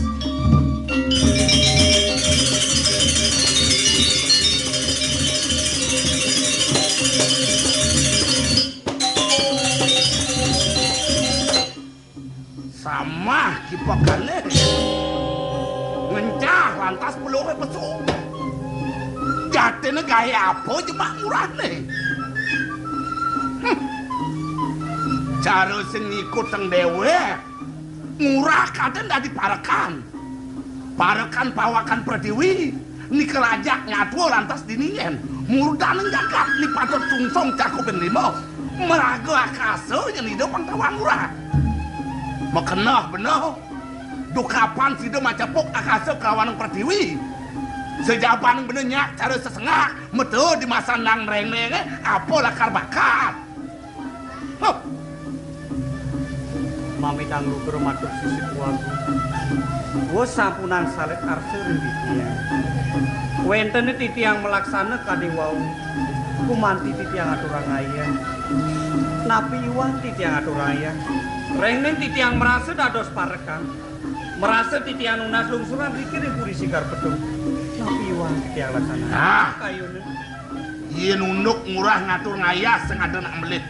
Sama kipakane ngencah lantas peluhe pesuk jatene gawe apa cuma murahne cara sing ngikut teng dhewe murah kadang dadi parekan pawakan Pradiwi nikel ajak nyatu lantas diningen murdane jagat ni patut tungsong cakupen 5 merago akaso yen hidup pangtawan murah makenah bener do kapan sida macapok akasa kawanang Pratiwi sejaban bener nyak cara sesengak metu di masa nang reng-reng apa lakar bakat mami tanglu ke rumah sisi kuaku gua sampunan salit arse rindikian wenten titiang melaksana kadiwau kumanti titiang aturang ayah napi iwan titiang aturang ayah Reng-reng titiang merasa dados parekan. Merasa titiang unas lungsuran pikir yang puri sikar pedung. Tapi iwan titiang laksana. Kayune. Yen unuk murah ngatur ngayah sing adenak melit.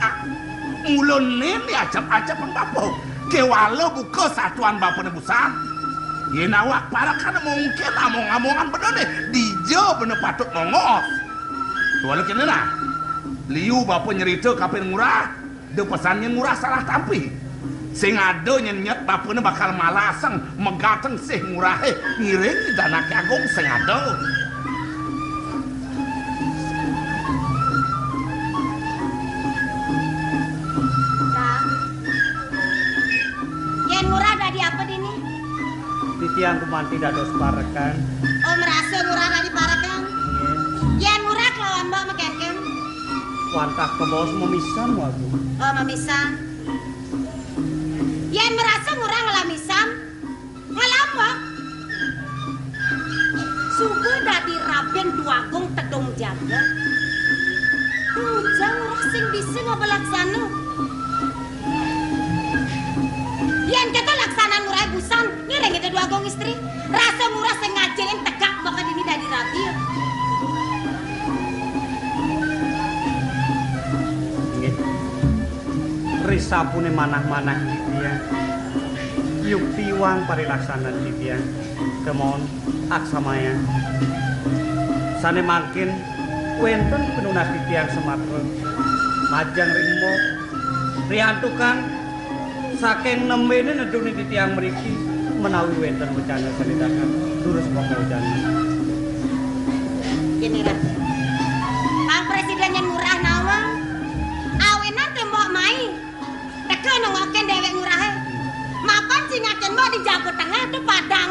Ulun ini acap-acap bapo. Kewalo buka satuan bapo nebusan. Yen awak parekan mungkin among-amongan bener nih. Dijo bener patut mongos. Tualu kene nah. Liu bapo nyerita kapin murah. De pesannya murah salah tampi. Sing ado nyenyet bapune bakal malaseng megateng sih murahe ngiring danake agung sing ado. Kang. Yen murah dadi apa dini? Titiang kumanti dados parekan. Oh merasa murah dadi parekan? Yen murah kelawan mbak mekenken. Wantah kebos memisan wagu. Oh memisan. Yen merasa murah ngelamisan, ngelambak. Suge dadi Raben Dwagung Tedong Jaga. Tujang murah sing bisa ngobelaksana. Yen kita laksanaan murah busan, ngiring itu Dwagung istri. Rasa murah sing ngajelin tegak baka dini dadi rabi. Risapune manah-manah titiang. Yukti wang parilaksanan titiang. Kemon aksamaya. Sane mangkin wenten penunas titiang Sumatera. Majang ringmo Riantukan saking nembene nedune titiang mriki menawi wonten wecana sanitakan durus pamujana. Kene ra. Pak Presiden yen murah nawang. Awenan tembok mai. Teka nengoken dhewek murahe. Mapan sing ngaken mbok di Jago Tengah tuh Padang.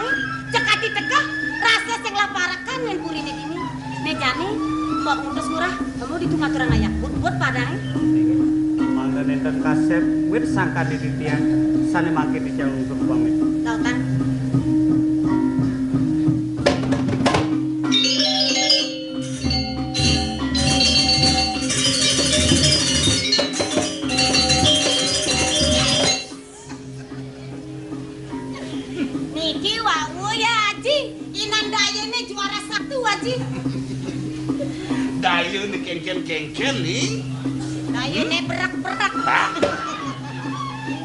Cekati tekah rasa sing laparakan yen purine kini. Mejane mbok putus murah, kamu ditungaturang ayak buat Padang. Mangga nenten kasep wit sangka titiang sane mangke titiang untuk pamit. Tautan. Niki wawu ya Haji, inan dayene juara 1 Haji. Dayo ni kengken nih. Dayene berak-berak.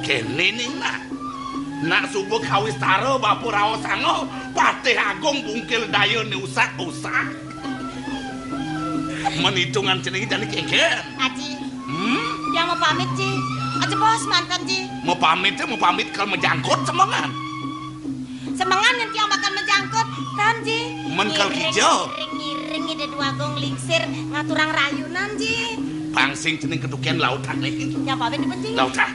Kene nih nak subuh kawis taro bapur raos sango patih agung bungkil dayo nih usak-usak. Menhitungan jenenge jane kengken. Haji. Yang mau pamit Ci. Aja bos mantan Ci. Mau pamit kalau menjangkut semangan. Semangan nanti yang bakal menjangkut kan Ji. Menkel hijau. Ngiring ide dua gong lingsir ngaturang rayunan Ji. Pangsing jeneng ketukian lautan nih. Yang pamit dibenci. Lautan.